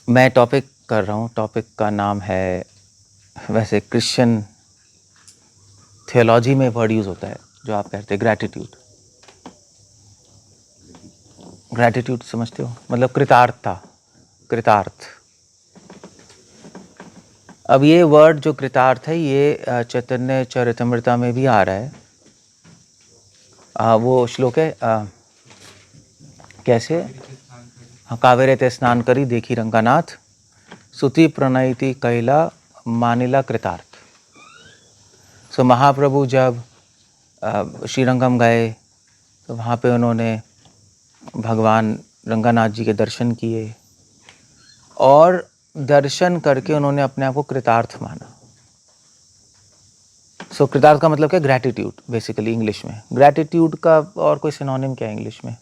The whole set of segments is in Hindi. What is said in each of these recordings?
मैं टॉपिक कर रहा हूँ, टॉपिक का नाम है, वैसे क्रिश्चियन थियोलॉजी में वर्ड यूज़ होता है जो आप कहते हैं ग्रैटिट्यूड। ग्रैटिट्यूड समझते हो, मतलब कृतार्थता, कृतार्थ। अब ये वर्ड जो कृतार्थ है ये चैतन्य चरितमृता में भी आ रहा है। वो श्लोक है कैसे, हाँ, कावेरे ते स्नान करी देखी रंगानाथ, सुति प्रणयति कैला मानिला कृतार्थ। सो महाप्रभु जब श्रीरंगम गए तो वहाँ पे उन्होंने भगवान रंगानाथ जी के दर्शन किए और दर्शन करके उन्होंने अपने आप को कृतार्थ माना। सो कृतार्थ का मतलब क्या, ग्रैटिट्यूड बेसिकली इंग्लिश में। ग्रैटिट्यूड का और कोई सिनोनिम क्या है इंग्लिश में?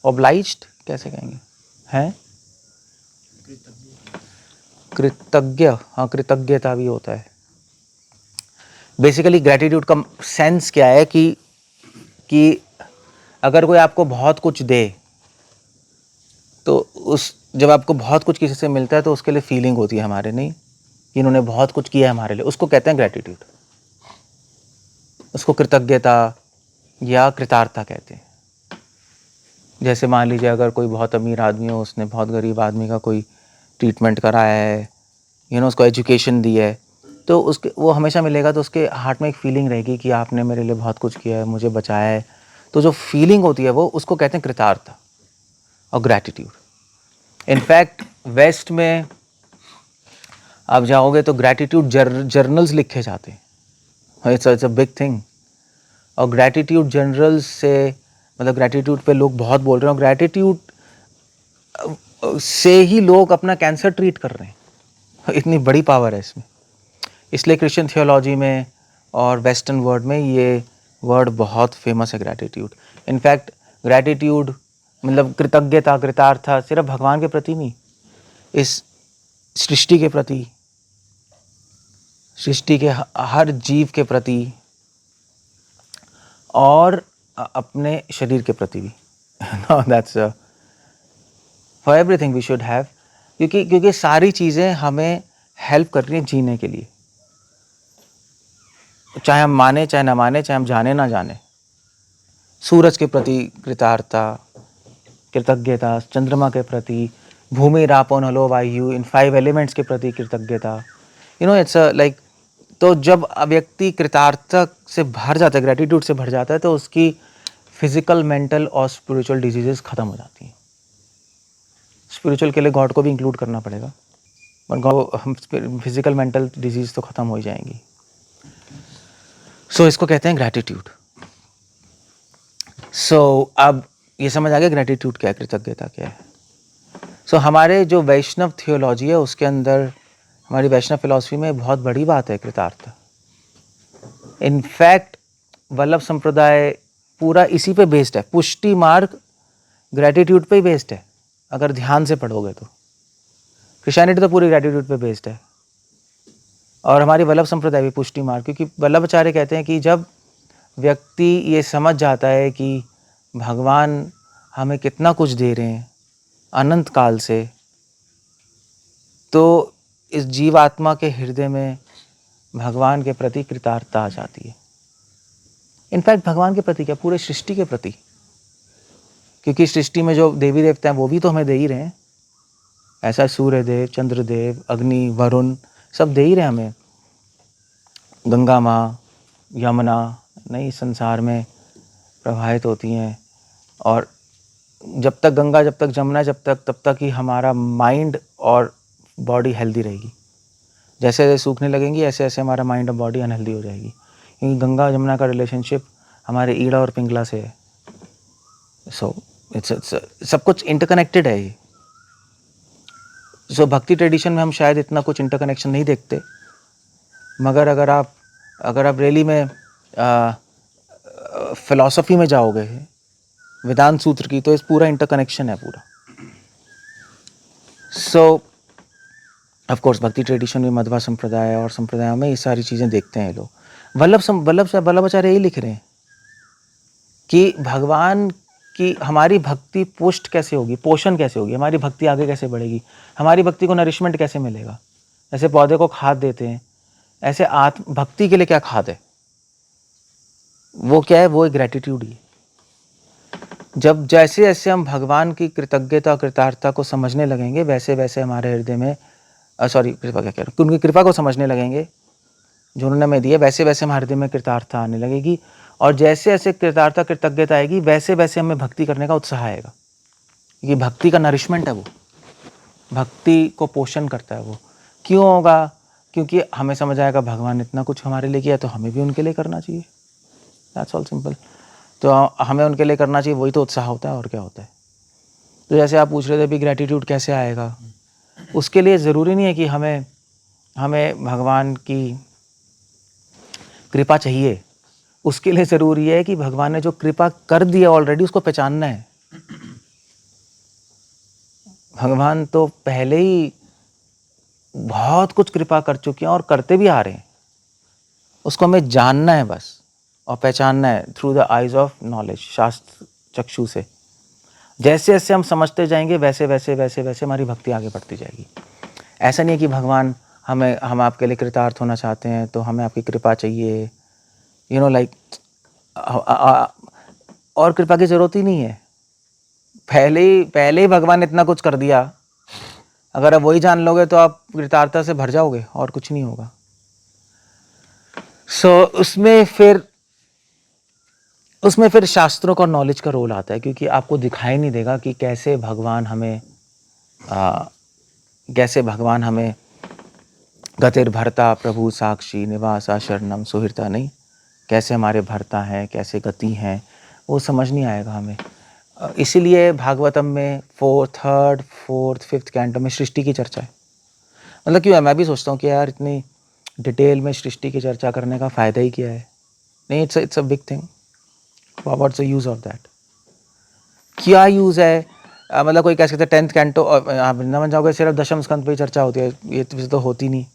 ऑब्लाइज्ड कैसे कहेंगे, हैं? कृतज्ञ, हाँ, कृतज्ञता भी होता है। बेसिकली ग्रैटिट्यूड का सेंस क्या है कि अगर कोई आपको बहुत कुछ दे तो उस जब आपको बहुत कुछ किसी से मिलता है तो उसके लिए फीलिंग होती है हमारे, नहीं कि इन्होंने बहुत कुछ किया है हमारे लिए, उसको कहते हैं ग्रैटिट्यूड। उसको कृतज्ञता या कृतार्थता कहते हैं। जैसे मान लीजिए अगर कोई बहुत अमीर आदमी हो, उसने बहुत गरीब आदमी का कोई ट्रीटमेंट कराया है, उसको एजुकेशन दी है, तो उसके वो हमेशा मिलेगा तो उसके हार्ट में एक फीलिंग रहेगी कि आपने मेरे लिए बहुत कुछ किया है, मुझे बचाया है। तो जो फीलिंग होती है वो उसको कहते हैं कृतार्थता और ग्रैटिट्यूड। इनफैक्ट वेस्ट में आप जाओगे तो ग्रैटिट्यूड जर्नल्स लिखे जाते हैं। It's a big thing. और ग्रैटिट्यूड जर्नल्स से मतलब ग्रैटिट्यूड पे लोग बहुत बोल रहे हैं और ग्रैटिट्यूड से ही लोग अपना कैंसर ट्रीट कर रहे हैं। इतनी बड़ी पावर है इसमें। इसलिए क्रिश्चियन थियोलॉजी में और वेस्टर्न वर्ल्ड में ये वर्ड बहुत फेमस है, ग्रैटिट्यूड। इनफैक्ट ग्रैटिट्यूड मतलब कृतज्ञता, कृतार्थ सिर्फ भगवान के प्रति नहीं, इस सृष्टि के प्रति, सृष्टि के हर जीव के प्रति और अपने शरीर के प्रति भी। That's for everything we should have, क्योंकि सारी चीज़ें हमें हेल्प कर रही हैं जीने के लिए, चाहे हम माने चाहे ना माने, चाहे हम जाने ना जाने। सूरज के प्रति कृतार्थता, कृतज्ञता, चंद्रमा के प्रति, भूमि रापो नलो वायु, इन 5 एलिमेंट्स के प्रति कृतज्ञता। इट्स लाइक, तो जब व्यक्ति कृतार्थता से भर जाता है, ग्रेटिट्यूड से भर जाता है, तो उसकी फिजिकल, मेंटल और स्पिरिचुअल डिजीजेस खत्म हो जाती हैं। स्पिरिचुअल के लिए गॉड को भी इंक्लूड करना पड़ेगा, पर फिजिकल मेंटल डिजीज तो खत्म हो जाएंगी। सो इसको कहते हैं ग्रैटिट्यूड। सो अब ये समझ आ गया ग्रैटिट्यूड क्या है, कृतज्ञता क्या है। सो हमारे जो वैष्णव थियोलॉजी है उसके अंदर, हमारी वैष्णव फिलॉसफी में बहुत बड़ी बात है कृतार्थता। इनफैक्ट वल्लभ संप्रदाय पूरा इसी पे बेस्ड है। पुष्टि मार्ग ग्रैटिट्यूड पे ही बेस्ड है, अगर ध्यान से पढ़ोगे तो। क्रिश्चियनिटी तो पूरी ग्रैटिट्यूड पे बेस्ड है, और हमारी वल्लभ संप्रदाय भी पुष्टि मार्ग, क्योंकि वल्लभाचार्य कहते हैं कि जब व्यक्ति ये समझ जाता है कि भगवान हमें कितना कुछ दे रहे हैं अनंत काल से, तो इस जीवात्मा के हृदय में भगवान के प्रति कृतार्थता आ जाती है। इनफैक्ट भगवान के प्रति क्या, पूरे सृष्टि के प्रति, क्योंकि सृष्टि में जो देवी देवता हैं वो भी तो हमें दे ही रहे हैं। ऐसा सूर्यदेव, चंद्रदेव, अग्नि, वरुण सब दे ही रहे हैं हमें। गंगा माँ, यमुना नई संसार में प्रवाहित होती हैं, और जब तक गंगा, जब तक जमुना, तब तक ही हमारा माइंड और बॉडी हेल्दी रहेगी। जैसे जैसे सूखने लगेंगी ऐसे ऐसे हमारा माइंड और बॉडी अनहेल्दी हो जाएगी, क्योंकि गंगा और जमुना का रिलेशनशिप हमारे ईड़ा और पिंगला से है। सो इट्स सब कुछ इंटरकनेक्टेड है ये। सो भक्ति ट्रेडिशन में हम शायद इतना कुछ इंटरकनेक्शन नहीं देखते, मगर अगर आप रियली में फिलॉसफी में जाओगे वेदांत सूत्र की, तो इस पूरा इंटरकनेक्शन है पूरा। सो ऑफ कोर्स भक्ति ट्रेडिशन में मध्वा संप्रदाय और संप्रदायों में ये सारी चीज़ें देखते हैं लोग। वल्लभाचार्य यही लिख रहे हैं कि भगवान कि हमारी भक्ति पुष्ट कैसे होगी, पोषण कैसे होगी, हमारी भक्ति आगे कैसे बढ़ेगी, हमारी भक्ति को नरिशमेंट कैसे मिलेगा। जैसे पौधे को खाद देते हैं, ऐसे आत्म भक्ति के लिए क्या खाद है, वो क्या है, वो एक ग्रेटिट्यूड ही है। जब जैसे जैसे हम भगवान की कृतज्ञता कृतार्थता को समझने लगेंगे, वैसे वैसे हमारे हृदय में कृपा क्या कह रहा हूँ, उनकी कृपा को समझने लगेंगे जो उन्होंने हमें दिया, वैसे वैसे हमारे हृदय में कृतार्थता आने लगेगी। और जैसे जैसे कृतार्थता कृतज्ञता आएगी, वैसे वैसे हमें भक्ति करने का उत्साह आएगा, क्योंकि भक्ति का नरिशमेंट है वो, भक्ति को पोषण करता है वो। क्यों होगा? क्योंकि हमें समझ आएगा भगवान इतना कुछ हमारे लिए किया, तो हमें भी उनके लिए करना चाहिए। That's all simple. तो हमें उनके लिए करना चाहिए, वही तो उत्साह होता है, और क्या होता है। तो जैसे आप पूछ रहे थे भी ग्रेटिट्यूड कैसे आएगा, उसके लिए ज़रूरी नहीं है कि हमें भगवान की कृपा चाहिए। उसके लिए ज़रूरी है कि भगवान ने जो कृपा कर दिया ऑलरेडी, उसको पहचानना है। भगवान तो पहले ही बहुत कुछ कृपा कर चुके हैं और करते भी आ रहे हैं, उसको हमें जानना है बस, और पहचानना है through the eyes of knowledge, शास्त्र चक्षु से। जैसे जैसे हम समझते जाएंगे, वैसे वैसे वैसे वैसे हमारी भक्ति आगे बढ़ती जाएगी। ऐसा नहीं है कि भगवान हम आपके लिए कृतार्थ होना चाहते हैं तो हमें आपकी कृपा चाहिए, लाइक और कृपा की ज़रूरत ही नहीं है। पहले ही भगवान ने इतना कुछ कर दिया, अगर आप वही जान लोगे तो आप कृतार्थता से भर जाओगे, और कुछ नहीं होगा। उसमें फिर शास्त्रों का नॉलेज का रोल आता है, क्योंकि आपको दिखाई नहीं देगा कि कैसे भगवान हमें गतिर्भर्ता प्रभु साक्षी निवासा शरणम सुहृता, नहीं, कैसे हमारे भर्ता हैं, कैसे गति हैं, वो समझ नहीं आएगा हमें। इसीलिए भागवतम में थर्ड फोर्थ फिफ्थ कैंटो में सृष्टि की चर्चा है। मतलब क्यों है, मैं भी सोचता हूँ कि यार इतनी डिटेल में सृष्टि की चर्चा करने का फ़ायदा ही क्या है। नहीं, it's a big thing. What's the use of that? क्या यूज़ है? मतलब कोई कह सकते हैं 10th कैंटो, आप वृंदावन जाओगे सिर्फ दशम स्कंद पे ही चर्चा होती है, ये तो होती नहीं।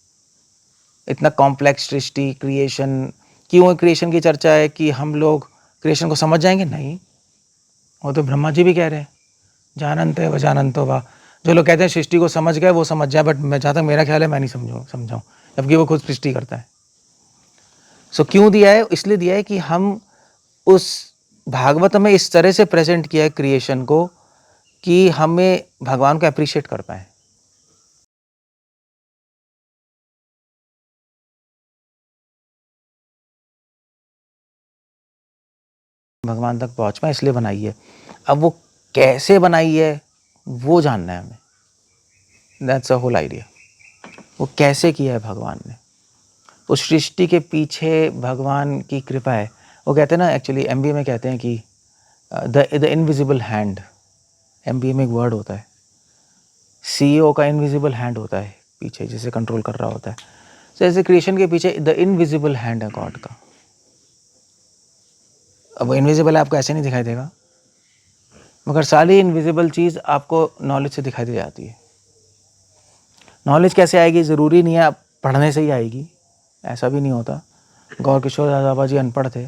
इतना कॉम्प्लेक्स सृष्टि क्रिएशन, क्यों क्रिएशन की चर्चा है कि हम लोग क्रिएशन को समझ जाएंगे? नहीं, वो तो ब्रह्मा जी भी कह रहे हैं जानंत है व जानंतो वा। जो लोग कहते हैं सृष्टि को समझ गए वो समझ जाए, बट मैं जहाँ तक मेरा ख्याल है मैं नहीं समझाऊँ, जबकि वो खुद सृष्टि करता है। सो क्यों दिया है? इसलिए दिया है कि हम उस भागवत में इस तरह से प्रेजेंट किया है क्रिएशन को कि हमें भगवान को अप्रिशिएट कर पाए। भगवान तक पहुंच पाए, इसलिए बनाई है। अब वो कैसे बनाई है वो जानना है हमें। That's a whole idea. वो कैसे किया है भगवान ने, उस सृष्टि के पीछे भगवान की कृपा है। वो कहते हैं ना, एक्चुअली एमबीए में कहते हैं कि द इनविजिबल हैंड, एमबीए में एक वर्ड होता है, सीईओ का इनविजिबल हैंड होता है पीछे, जिसे कंट्रोल कर रहा होता है। तो ऐसे क्रिएशन के पीछे द इनविजिबल हैंड है गॉड का। अब वो इनविजिबल है, आपको ऐसे नहीं दिखाई देगा, मगर सारी इनविजिबल चीज़ आपको नॉलेज से दिखाई दे जाती है। नॉलेज कैसे आएगी? ज़रूरी नहीं है आप पढ़ने से ही आएगी, ऐसा भी नहीं होता। गौर किशोर दादा जी अनपढ़ थे।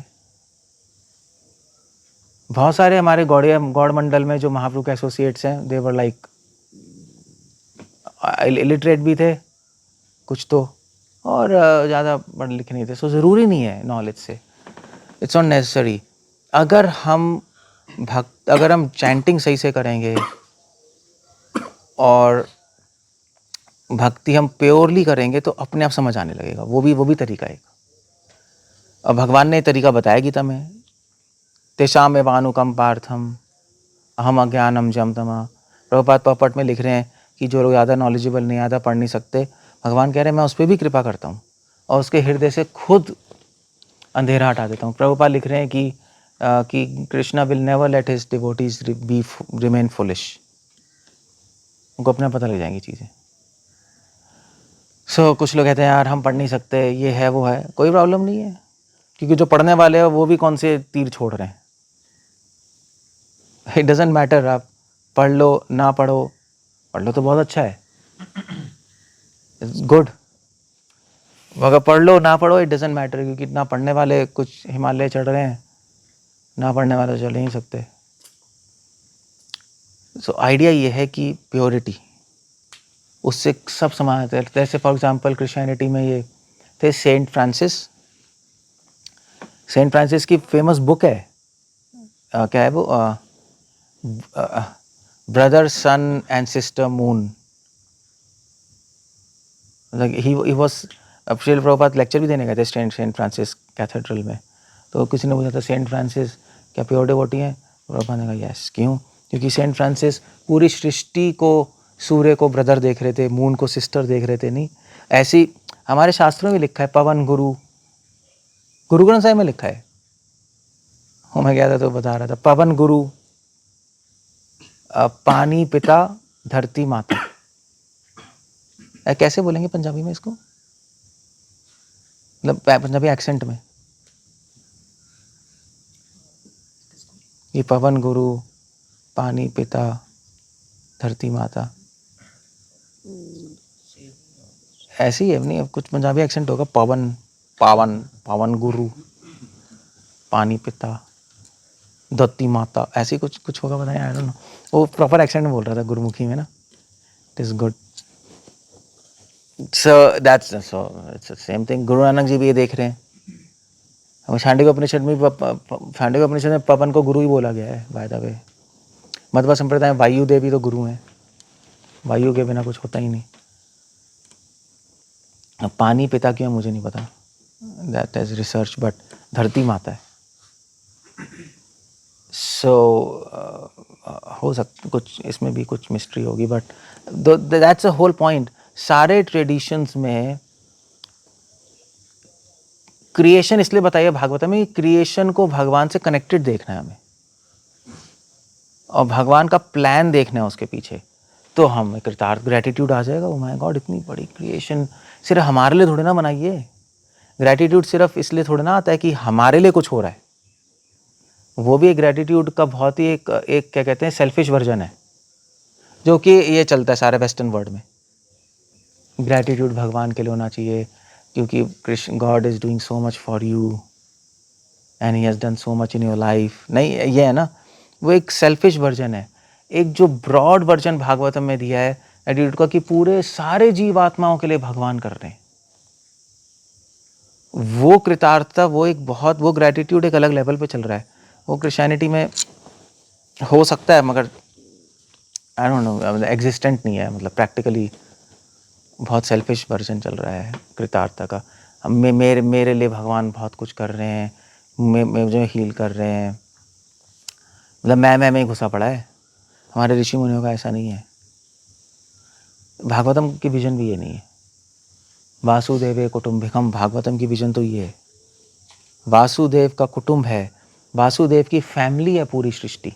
बहुत सारे हमारे गौड़ मंडल में जो महाप्रभु के एसोसिएट्स हैं, दे वर लाइक इलिटरेट भी थे कुछ तो, और ज़्यादा पढ़े लिखे नहीं थे। सो ज़रूरी नहीं है नॉलेज से, इट्स नॉट नेसेसरी। अगर हम चैंटिंग सही से करेंगे और भक्ति हम प्योरली करेंगे तो अपने आप समझ आने लगेगा। वो भी तरीका है। और भगवान ने तरीका बताया गीता में, तेषाम एवानुकम पार्थम अहम अज्ञानम जम तमा। प्रभुपाद पॉपट में लिख रहे हैं कि जो लोग ज़्यादा नॉलेजेबल नहीं, ज़्यादा पढ़ नहीं सकते, भगवान कह रहे हैं मैं उस पर भी कृपा करता हूँ और उसके हृदय से खुद अंधेरा हटा देता हूँ। प्रभुपाद लिख रहे हैं कि Krishna will never late his devotees be remain foolish. उनको अपना पता लग जाएंगी चीज़ें। कुछ लोग कहते हैं यार हम पढ़ नहीं सकते, ये है वो है, कोई प्रॉब्लम नहीं है, क्योंकि जो पढ़ने वाले हैं वो भी कौन से तीर छोड़ रहे हैं। इट डजेंट मैटर, आप पढ़ लो ना पढ़ो, पढ़ लो तो बहुत अच्छा है, इट्स गुड। अगर पढ़ लो ना पढ़ो इट डजेंट मैटर, क्योंकि ना पढ़ने वाले कुछ हिमालय चढ़ रहे हैं, ना पढ़ने वाले चल नहीं सकते। सो आइडिया ये है कि प्योरिटी, उससे सब समाज है। जैसे फॉर एग्जांपल क्रिश्चियनिटी में ये थे सेंट फ्रांसिस की फेमस बुक है, क्या है वो, brother sun and sister moon. He was, अब श्रील प्रभुपाद लेक्चर भी देने गए थे सेंट फ्रांसिस कैथेड्रल में, तो किसी ने पूछा था सेंट फ्रांसिस क्या प्योर डिवोटी हैं? प्रभुपाद ने कहा यस। क्यों? क्योंकि सेंट फ्रांसिस पूरी सृष्टि को, सूर्य को ब्रदर देख रहे थे, मून को सिस्टर देख रहे थे। नहीं, ऐसी हमारे शास्त्रों में लिखा है, पवन गुरु, गुरु ग्रंथ साहिब में लिखा है। मैं गया था तो बता रहा था, पवन गुरु, पानी पिता, धरती माता। कैसे बोलेंगे पंजाबी में इसको, मतलब पंजाबी एक्सेंट में? ये पवन गुरु, पानी पिता, धरती माता, ऐसे ही है नहीं? अब कुछ पंजाबी एक्सेंट होगा, पवन, पावन, पावन गुरु, पानी पिता, धरती माता, ऐसे कुछ कुछ होगा, बताएं, आई डोंट नो। वो प्रॉपर एक्सेंट में बोल रहा था गुरुमुखी में ना। It is good. So that's it's same thing. Guru Nanak ji भी ये देख रहे हैं। छांडिक उपनिषद में पवन को गुरु ही बोला गया है, बाय द वे। मध्व संप्रदाय में वायु देवी तो गुरु हैं, वायु के बिना कुछ होता ही नहीं। अब पानी पिता क्यों मुझे नहीं पता, दैट इज रिसर्च, बट धरती माता है। सो हो सकता कुछ इसमें भी कुछ मिस्ट्री होगी, but that's a whole point. सारे ट्रेडिशंस में क्रिएशन इसलिए बताइए भागवतम में, क्रिएशन को भगवान से कनेक्टेड देखना है हमें, और भगवान का प्लान देखना है उसके पीछे, तो हम कृतार्थ, ग्रेटिट्यूड आ जाएगा। ओ माय गॉड, इतनी बड़ी क्रिएशन सिर्फ हमारे लिए थोड़ी ना बनाइए। ग्रेटिट्यूड सिर्फ इसलिए थोड़ी ना आता है कि हमारे लिए कुछ हो रहा है, वो भी एक ग्रेटिट्यूड का बहुत ही एक क्या कहते हैं, सेल्फिश वर्जन है, जो कि ये चलता है सारे वेस्टर्न वर्ल्ड में। ग्रेटिट्यूड भगवान के लिए होना चाहिए, क्योंकि Krishna, God is doing so much for you and he has done so much in your life. नहीं, ये है ना, वो एक सेल्फिश वर्जन है। एक जो ब्रॉड वर्जन भागवतम में दिया है ग्रेटिट्यूड का, कि पूरे सारे जीवात्माओं के लिए भगवान कर रहे हैं, वो कृतार्थता, वो एक बहुत, वो ग्रेटिट्यूड एक अलग लेवल पे चल रहा है। वो क्रिश्चियनिटी में हो सकता है, मगर आई डोंट नो, एग्जिस्टेंट नहीं है, मतलब प्रैक्टिकली बहुत सेल्फिश वर्जन चल रहा है कृतार्थता का। मेरे लिए भगवान बहुत कुछ कर रहे हैं, मुझे हील कर रहे हैं, मतलब मैं में ही घुसा पड़ा है। हमारे ऋषि मुनियों का ऐसा नहीं है, भागवतम की विजन भी ये नहीं है। वासुदेव कुटुंबिकम, भागवतम की विजन तो ये है, वासुदेव का कुटुंब है, वासुदेव की फैमिली है पूरी सृष्टि,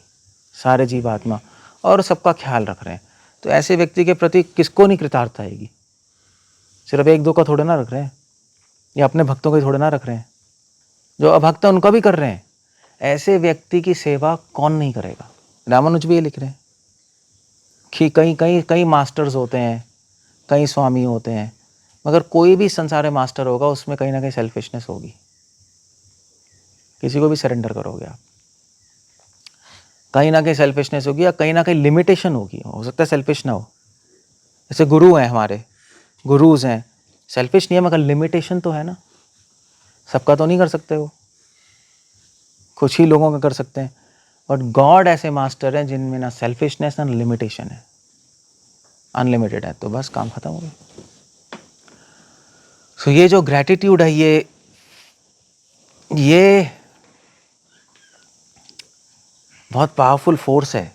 सारे जीवात्मा, और सबका ख्याल रख रहे हैं। तो ऐसे व्यक्ति के प्रति किसको नहीं कृतार्थता आएगी? सिर्फ एक दो का थोड़े ना रख रहे हैं, या अपने भक्तों को थोड़े ना रख रहे हैं, जो अभक्त है उनका भी कर रहे हैं। ऐसे व्यक्ति की सेवा कौन नहीं करेगा? रामानुज भी ये लिख रहे हैं कि कई मास्टर्स होते हैं, कई स्वामी होते हैं, मगर कोई भी संसार में मास्टर होगा, उसमें कहीं ना कहीं सेल्फिशनेस होगी। किसी को भी सरेंडर करोगे आप, कहीं ना कहीं सेल्फिशनेस होगी, या कहीं ना कहीं लिमिटेशन होगी। हो सकता है सेल्फिश ना हो, जैसे गुरु हैं, हमारे गुरुज हैं, सेल्फिश नहीं है, मगर लिमिटेशन तो है ना। सबका तो नहीं कर सकते, वो कुछ ही लोगों का कर सकते हैं। बट गॉड ऐसे मास्टर हैं जिनमें ना सेल्फिशनेस ना लिमिटेशन है, अनलिमिटेड है, तो बस काम खत्म हो गया। सो ये जो ग्रेटिट्यूड है, ये बहुत पावरफुल फोर्स है।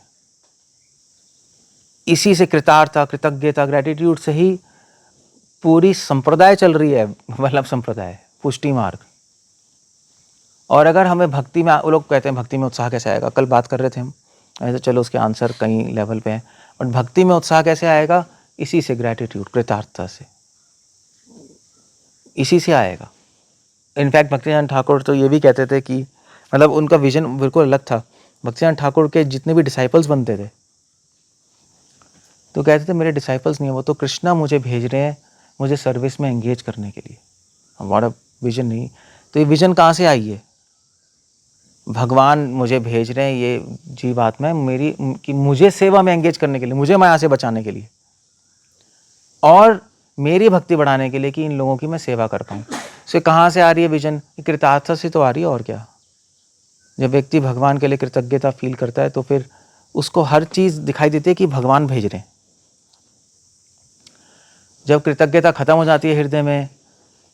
इसी से कृतार्थता, कृतज्ञता, ग्रेटिट्यूड से ही पूरी संप्रदाय चल रही है, वल्लभ संप्रदाय, पुष्टि मार्ग। और अगर हमें भक्ति में, वो लोग कहते हैं भक्ति में उत्साह कैसे आएगा, कल बात कर रहे थे हम, ऐसे चलो उसके आंसर कई लेवल पे हैं, बट भक्ति में उत्साह कैसे आएगा? इसी से, ग्रेटिट्यूड, कृतार्थता से, इसी से आएगा। इनफैक्ट भक्तिनाथ ठाकुर तो ये भी कहते थे कि, मतलब उनका विजन बिल्कुल अलग था। भक्तिनाथ ठाकुर के जितने भी डिसाइपल्स बनते थे, तो कहते थे मेरे डिसाइपल्स नहीं है, वो तो कृष्णा मुझे भेज रहे हैं मुझे सर्विस में एंगेज करने के लिए। हमारा विजन नहीं। तो ये विजन कहाँ से आई है? भगवान मुझे भेज रहे हैं ये जीवात्मा मेरी कि मुझे सेवा में एंगेज करने के लिए, मुझे माया से बचाने के लिए और मेरी भक्ति बढ़ाने के लिए कि इन लोगों की मैं सेवा कर पाऊँ। सो कहाँ से आ रही है विजन? कृतार्थता से तो आ रही है, और क्या। जब व्यक्ति भगवान के लिए कृतज्ञता फील करता है तो फिर उसको हर चीज़ दिखाई देती है कि भगवान भेज रहे हैं। जब कृतज्ञता खत्म हो जाती है हृदय में,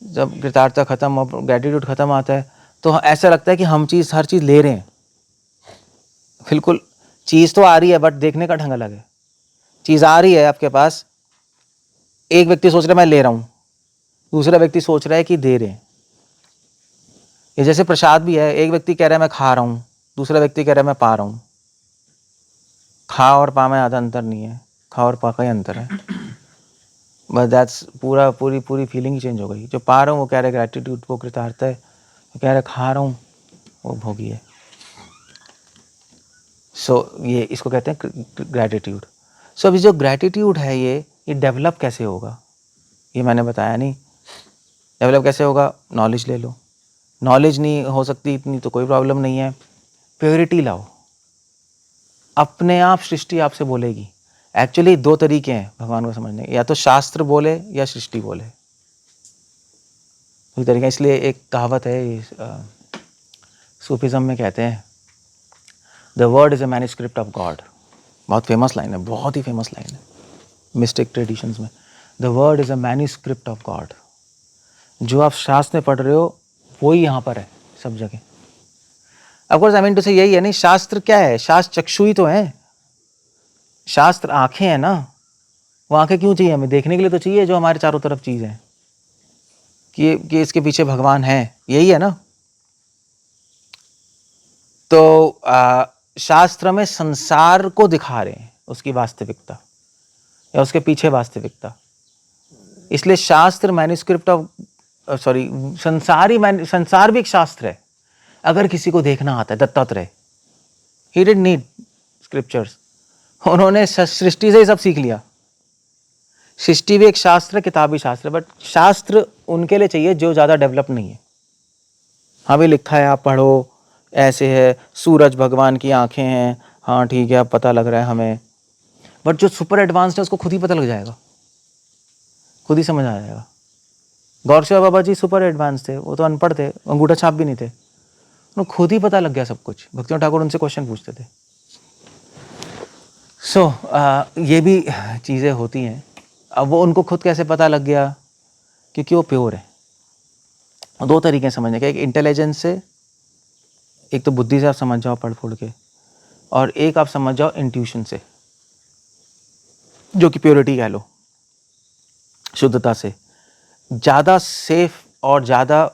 जब कृतार्थता खत्म और ग्रेटिट्यूड खत्म आता है, तो ऐसा लगता है कि हम हर चीज़ ले रहे हैं। बिल्कुल, चीज़ तो आ रही है बट देखने का ढंग अलग है। चीज़ आ रही है आपके पास, एक व्यक्ति सोच रहा है मैं ले रहा हूँ, दूसरा व्यक्ति सोच रहा है कि दे रहे हैं। ये जैसे प्रसाद भी है, एक व्यक्ति कह रहा है मैं खा रहा हूँ, दूसरा व्यक्ति कह रहा है मैं पा रहा हूँ। खा और पा में ज़्यादा अंतर नहीं है, खा और पा का ही अंतर है, बट दैट्स पूरी फीलिंग ही चेंज हो गई। जो पा रहा हूँ वो कह रहा है ग्रेटिट्यूड, वो कृतार्थ है। वो कह रहा है खा रहा हूँ, वो भोगी है। सो ये इसको कहते हैं ग्रेटिट्यूड। सो अभी जो ग्रेटिट्यूड है ये डेवलप कैसे होगा, ये मैंने बताया नहीं। डेवलप कैसे होगा? नॉलेज ले लो। नॉलेज नहीं हो सकती इतनी तो कोई प्रॉब्लम नहीं है, प्योरिटी लाओ। अपने आप सृष्टि आपसे बोलेगी। एक्चुअली दो तरीके हैं भगवान को समझने के, या तो शास्त्र बोले या सृष्टि बोले, दो तरीके। इसलिए एक कहावत है सूफिज्म में कहते हैं, the word is a manuscript of God. बहुत फेमस लाइन है, बहुत ही फेमस लाइन है मिस्टिक ट्रेडिशंस में। The word is a manuscript of God. जो आप शास्त्र में पढ़ रहे हो वही यहाँ पर है सब जगह। ऑफकोर्स आई मीन टू से यही है नहीं, शास्त्र क्या है? शास्त्र चक्षु ही तो है, शास्त्र आंखें हैं ना। वो आंखें क्यों चाहिए हमें? देखने के लिए तो चाहिए जो हमारे चारों तरफ चीज़ है, कि इसके पीछे भगवान है, यही है ना। तो शास्त्र में संसार को दिखा रहे हैं, उसकी वास्तविकता या उसके पीछे वास्तविकता। इसलिए शास्त्र मैन्युस्क्रिप्ट ऑफ संसार भी एक शास्त्र है। अगर किसी को देखना आता है, Dattatreya, he didn't need scriptures, उन्होंने सृष्टि से ही सब सीख लिया। सृष्टि भी एक शास्त्र, किताब भी शास्त्र, बट शास्त्र उनके लिए चाहिए जो ज़्यादा डेवलप नहीं है। हाँ भी लिखा है, आप पढ़ो, ऐसे है, सूरज भगवान की आंखें हैं, हाँ ठीक है, अब पता लग रहा है हमें। बट जो सुपर एडवांस्ड है उसको खुद ही पता लग जाएगा, खुद ही समझ आ जाएगा। गौर सेवा बाबा जी सुपर एडवांस थे, वो तो अनपढ़ थे, अंगूठा छाप भी नहीं थे, उनको खुद ही पता लग गया सब कुछ। भक्तिनाथ ठाकुर उनसे क्वेश्चन पूछते थे। ये भी चीज़ें होती हैं। अब वो उनको खुद कैसे पता लग गया? क्योंकि वो प्योर है। दो तरीके समझने के, एक इंटेलिजेंस से, एक तो बुद्धि से आप समझ जाओ पढ़ फोड़ के, और एक आप समझ जाओ इंट्यूशन से, जो कि प्योरिटी कह लो, शुद्धता से। ज़्यादा सेफ और ज़्यादा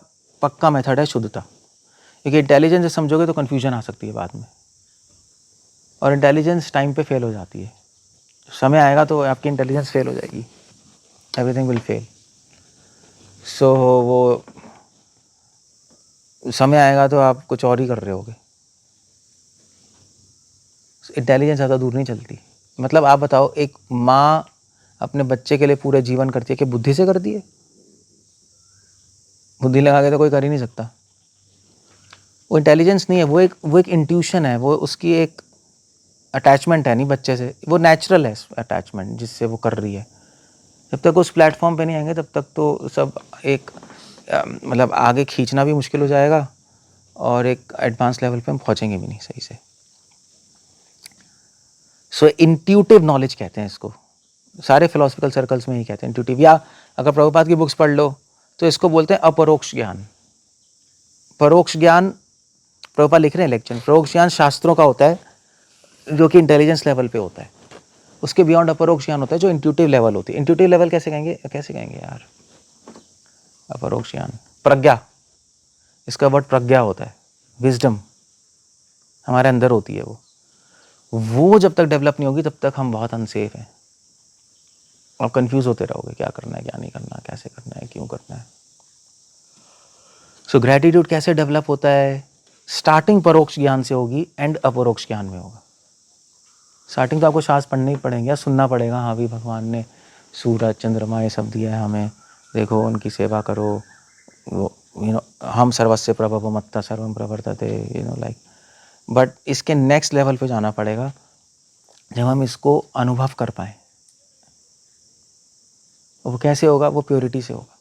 पक्का मेथड है शुद्धता, क्योंकि इंटेलिजेंस से समझोगे तो कन्फ्यूजन आ सकती है बाद में, और इंटेलिजेंस टाइम पे फेल हो जाती है। समय आएगा तो आपकी इंटेलिजेंस फेल हो जाएगी, एवरीथिंग विल फेल। सो वो समय आएगा तो आप कुछ और ही कर रहे होगे। इंटेलिजेंस ज़्यादा दूर नहीं चलती। मतलब आप बताओ, एक माँ अपने बच्चे के लिए पूरे जीवन करती है कि बुद्धि से करती है? बुद्धि लगा के तो कोई कर ही नहीं सकता। वो इंटेलिजेंस नहीं है, वो एक इंट्यूशन है, वो उसकी एक अटैचमेंट है नहीं बच्चे से, वो नेचुरल है अटैचमेंट जिससे वो कर रही है। जब तक उस प्लेटफॉर्म पे नहीं आएंगे तब तक तो सब एक मतलब आगे खींचना भी मुश्किल हो जाएगा, और एक एडवांस लेवल पे हम पहुँचेंगे भी नहीं सही से। सो इंट्यूटिव नॉलेज कहते हैं इसको, सारे फिलोसफिकल सर्कल्स में ही कहते हैं इंट्यूटिव। या अगर प्रभुपाद की बुक्स पढ़ लो तो इसको बोलते हैं अपरोक्ष ज्ञान। परोक्ष ज्ञान प्रभुपाद लिख रहे हैं लेक्चर, परोक्ष ज्ञान शास्त्रों का होता है जो कि इंटेलिजेंस लेवल पे होता है। उसके बियॉन्ड अपरोक्ष ज्ञान होता है जो इंट्यूटिव लेवल होती है। इंट्यूटिव लेवल कैसे कहेंगे यार? अपरोक्ष ज्ञान, प्रज्ञा, इसका वर्ड प्रज्ञा होता है, विजडम हमारे अंदर होती है। वो जब तक डेवलप नहीं होगी तब तक हम बहुत अनसेफ हैं, और कंफ्यूज होते रहोगे, क्या करना है, क्या नहीं करना, कैसे करना है, क्यों करना है। सो ग्रेटिट्यूड कैसे डेवलप होता है? स्टार्टिंग परोक्ष ज्ञान से होगी, एंड अपरोक्ष ज्ञान में होगा। स्टार्टिंग तो आपको शास्त्र पढ़ने ही पड़ेंगे, सुनना पड़ेगा, हाँ भी भगवान ने सूरज चंद्रमा ये सब दिया है हमें, देखो उनकी सेवा करो, वो हम सर्वस्य प्रभव मत्ता सर्वम प्रवर्तते, लाइक बट इसके नेक्स्ट लेवल पे जाना पड़ेगा जब हम इसको अनुभव कर पाए। वो कैसे होगा? वो प्योरिटी से होगा।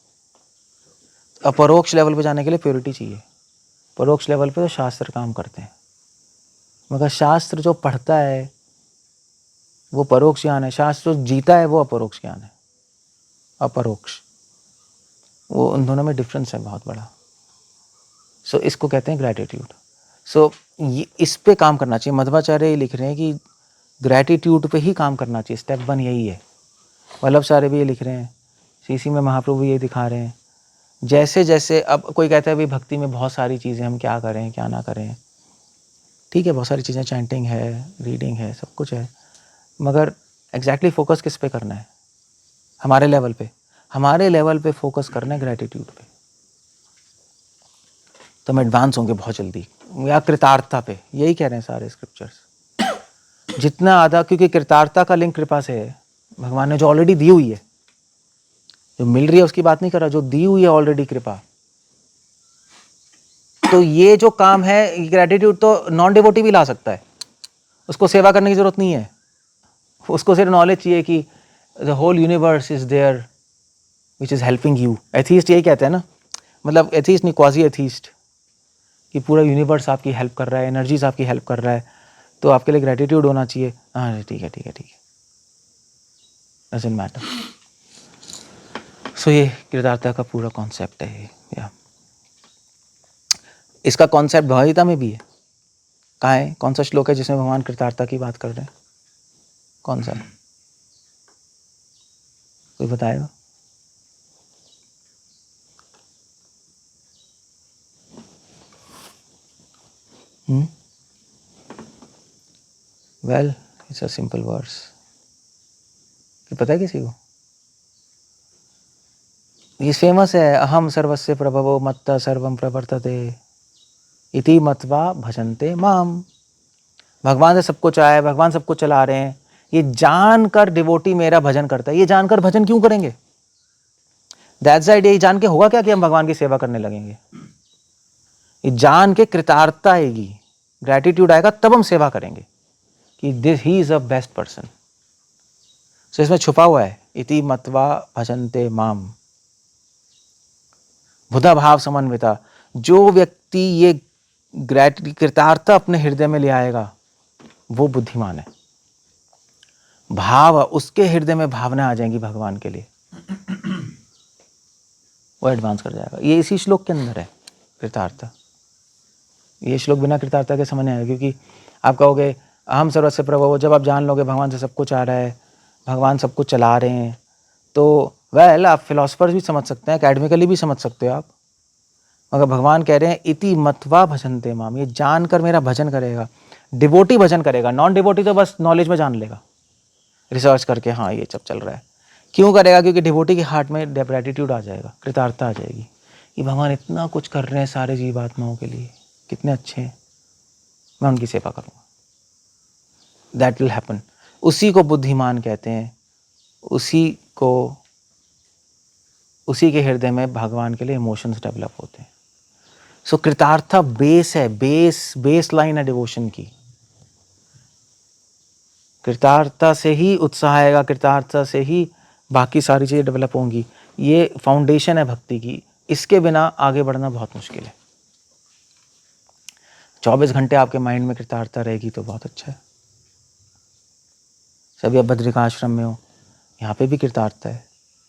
अपरोक्ष लेवल पे जाने के लिए प्योरिटी चाहिए। परोक्ष लेवल पे तो शास्त्र काम करते हैं, मगर शास्त्र जो पढ़ता है वो परोक्ष ज्ञान है, शास्त्र जो जीता है वो अपरोक्ष ज्ञान है। अपरोक्ष, वो उन दोनों में डिफरेंस है बहुत बड़ा। सो इसको कहते हैं ग्रैटिट्यूड। सो इस पे काम करना चाहिए। मध्वाचार्य लिख रहे हैं कि ग्रैटिट्यूड पे ही काम करना चाहिए, स्टेप 1 यही है। वल्लभाचार्य भी ये लिख रहे हैं, सीसी में महाप्रभु ये दिखा रहे हैं। जैसे जैसे अब कोई कहता है भाई भक्ति में बहुत सारी चीज़ें, हम क्या करें क्या ना करें। ठीक है, बहुत सारी चीज़ें, चैंटिंग है, रीडिंग है, सब कुछ है, मगर एग्जैक्टली फोकस किस पे करना है? हमारे लेवल पे, हमारे लेवल पे फोकस करना है ग्रैटिट्यूड पे, तो हम एडवांस होंगे बहुत जल्दी। या कृतार्थता पे, यही कह रहे हैं सारे स्क्रिप्चर्स। जितना आधा, क्योंकि कृतार्थता का लिंक कृपा से है। भगवान ने जो ऑलरेडी दी हुई है, जो मिल रही है उसकी बात नहीं कर रहा, जो दी हुई है ऑलरेडी कृपा। तो ये जो काम है ग्रैटिट्यूड तो नॉन डिवोटी भी ला सकता है, उसको सेवा करने की जरूरत नहीं है। उसको सिर्फ नॉलेज चाहिए कि the whole universe is there which is helping you. Atheist यही कहते हैं ना, मतलब एथीस्ट नहीं, क्वाजी एथीस्ट, कि पूरा यूनिवर्स आपकी हेल्प कर रहा है, एनर्जीज आपकी हेल्प कर रहा है, तो आपके लिए ग्रैटिट्यूड होना चाहिए। हाँ ठीक है ठीक है ठीक है, डजंट मैटर। सो ये कृतार्थता का पूरा कॉन्सेप्ट है। या इसका कॉन्सेप्ट भगवद गीता में भी है। कहाँ है? कौन सा श्लोक है जिसमें भगवान कृतार्थता की बात कर रहे हैं? कौन सा? कोई बताएगा? Well, it's a simple verse. पता है किसी को? ये फेमस है, अहम सर्वस्य प्रभवो मत्तः सर्वं प्रवर्तते इति मत्वा भजन्ते माम। भगवान से सब कुछ आया है, भगवान सब कुछ चला रहे हैं, ये जानकर डिवोटी मेरा भजन करता है। ये जानकर भजन क्यों करेंगे? That's right. यही जान के होगा क्या कि हम भगवान की सेवा करने लगेंगे? ये जान के कृतार्थता आएगी, ग्रैटिट्यूड आएगा, तब हम सेवा करेंगे कि this he is a best person. So इसमें छुपा हुआ है इति मत्वा भजन्ते माम। बुधा भाव समन्विता, जो व्यक्ति ये कृतार्थता अपने हृदय में ले आएगा वो बुद्धिमान है। भाव, उसके हृदय में भावना आ जाएंगी भगवान के लिए, वो एडवांस कर जाएगा। ये इसी श्लोक के अंदर है कृतार्थता। ये श्लोक बिना कृतार्थता के समझ नहीं आएगा, क्योंकि आप कहोगे अहम सर्वस्य प्रभवो, जब आप जान लोगे भगवान से सब कुछ आ रहा है, भगवान सब कुछ चला रहे हैं, तो वेल आप फिलोसफर्स भी समझ सकते हैं, एकेडमिकली भी समझ सकते हो आप, मगर भगवान कह रहे हैं इति मत्वा भजन्ते माम। ये जानकर मेरा भजन करेगा, डिवोटी भजन करेगा। नॉन डिवोटी तो बस नॉलेज में जान लेगा, रिसर्च करके, हाँ ये सब चल रहा है। क्यों करेगा? क्योंकि डिवोटी के हार्ट में ग्रैटिट्यूड आ जाएगा, कृतार्थता आ जाएगी कि भगवान इतना कुछ कर रहे हैं सारे जीवात्माओं के लिए, कितने अच्छे हैं, मैं उनकी सेवा करूँगा। That will happen. उसी को बुद्धिमान कहते हैं, उसी के हृदय में भगवान के लिए इमोशंस डेवलप होते हैं। सो कृतार्थता बेस है, बेस लाइन है डिवोशन की। कृतार्थता से ही उत्साह आएगा, कृतार्थता से ही बाकी सारी चीज़ें डेवलप होंगी। ये फाउंडेशन है भक्ति की, इसके बिना आगे बढ़ना बहुत मुश्किल है। 24 घंटे आपके माइंड में कृतार्थता रहेगी तो बहुत अच्छा है। सभी आप बद्रिकाश्रम में हो, यहाँ पे भी कृतार्थता है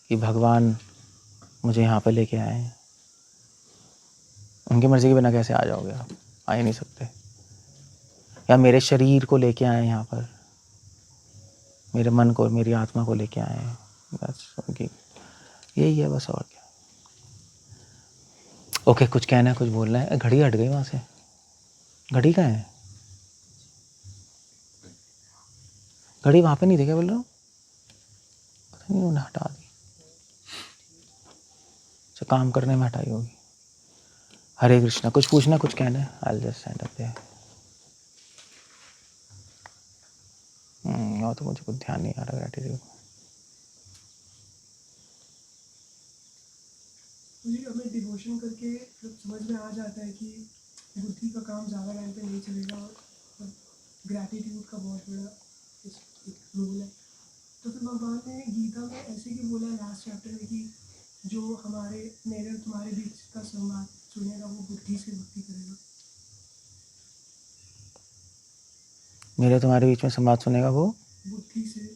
कि भगवान मुझे यहाँ पे लेके आए हैं। उनकी मर्जी के बिना कैसे आ जाओगे आप? आ ही नहीं सकते। या मेरे शरीर को लेके आए यहाँ पर, मेरे मन को, मेरी आत्मा को लेके आए हैं, बस उनकी यही है बस, और क्या। ओके, कुछ कहना है, कुछ बोलना है? घड़ी हट गई वहाँ से, घड़ी कहाँ है? घड़ी वहाँ पे नहीं थी क्या बोल रहा हूँ? पता नहीं उन्होंने हटा दी, अच्छा काम करने में हटाई होगी। हरे कृष्णा। कुछ पूछना, कुछ कहना है? I will just stand up there. और तो मुझे कुछ ध्यान नहीं आ रहा ग्रैटिट्यूड। मुझे हमें डिवोशन करके समझ में आ जाता है कि बुद्धि का काम ज़्यादा टाइम पे नहीं चलेगा, ग्रैटिट्यूड का बहुत बड़ा एक रोल है। तो फिर भगवान ने गीता में ऐसे क्यों बोला लास्ट चैप्टर में कि जो हमारे मेरे और तुम्हारे बीच का संवाद सुनेगा वो बुद्धि से भक्ति करेगा। मेरे तुम्हारे बीच में संवाद सुनेगा वो बुद्धि से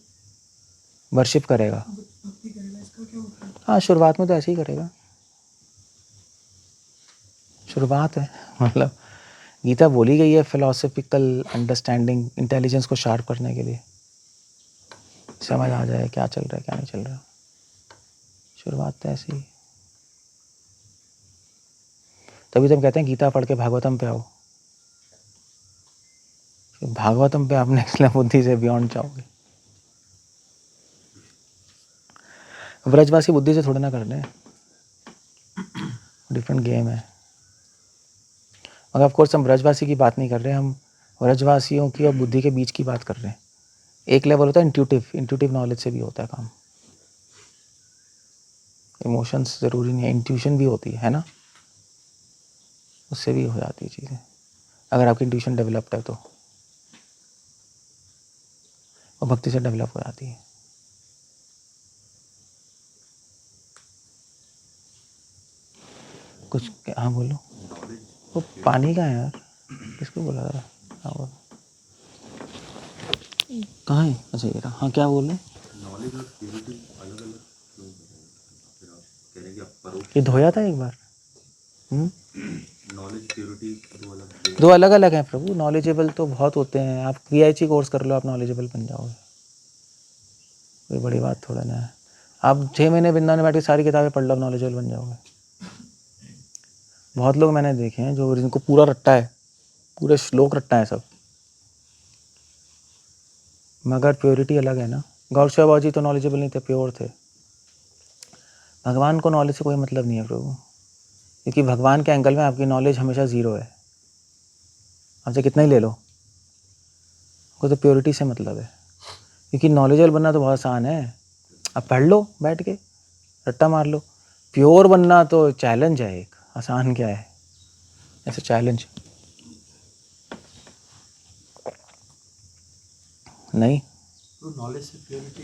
वर्शिप करेगा। भक्ति करेगा, इसका क्या मतलब? हाँ, शुरुआत में तो ऐसे ही करेगा, शुरुआत है। मतलब गीता बोली गई है फिलोसफिकल अंडरस्टैंडिंग, इंटेलिजेंस को शार्प करने के लिए, समझ आ जाए क्या चल रहा है क्या नहीं चल रहा। शुरुआत तो ऐसी ही। तभी तो हम कहते हैं गीता पढ़ के भागवतम पे आओ। भागवतम पे आप नेक्स्ट लेवल बुद्धि से बियॉन्ड जाओगे। ब्रजवासी बुद्धि से थोड़ा ना कर रहे हैं, डिफरेंट गेम है। मगर ऑफ कोर्स हम ब्रजवासी की बात नहीं कर रहे, हम ब्रजवासियों की और बुद्धि के बीच की बात कर रहे हैं। एक लेवल होता है इंट्यूटिव नॉलेज से भी होता है काम। इमोशंस ज़रूरी नहीं है, इंट्यूशन भी होती है ना, उससे भी हो जाती है चीज़ें, अगर आपकी इंट्यूशन डेवलप्ड है तो, और भक्ति से डेवलप हो जाती है। कुछ हाँ बोलो। वो पानी का है यार, किसको बोला था? हाँ बोलो। कहाँ है? अच्छा ये रहा। हाँ क्या बोल रहे? नॉलेज और प्योरिटी अलग अलग क्यों फिर आप कह रहे हैं कि आप परोक्ष ये धोया था एक बार। नॉलेज प्योरिटी दो अलग अलग हैं प्रभु। नॉलेजेबल तो बहुत होते हैं, आप VIC कोर्स कर लो, आप नॉलेजेबल बन जाओगे, कोई बड़ी बात थोड़ा ना है। आप 6 महीने वृंदावन में बैठ के सारी किताबें पढ़ लो, नॉलेजेबल बन जाओगे। बहुत लोग मैंने देखे हैं जो जिनको पूरा रट्टा है, पूरे श्लोक रट्टा है सब, मगर प्योरिटी अलग है ना। गौर बाबा जी तो नॉलेजेबल नहीं थे, प्योर थे। भगवान को नॉलेज से कोई मतलब नहीं है प्रभु, क्योंकि भगवान के एंगल में आपकी नॉलेज हमेशा ज़ीरो है, आपसे कितना ही ले लो, को तो प्योरिटी से मतलब है। क्योंकि नॉलेजेबल बनना तो बहुत आसान है, आप पढ़ लो बैठ के, रट्टा मार लो। प्योर बनना तो चैलेंज है एक, आसान क्या है ऐसे चैलेंज नहीं। तो नॉलेज से प्योरिटी,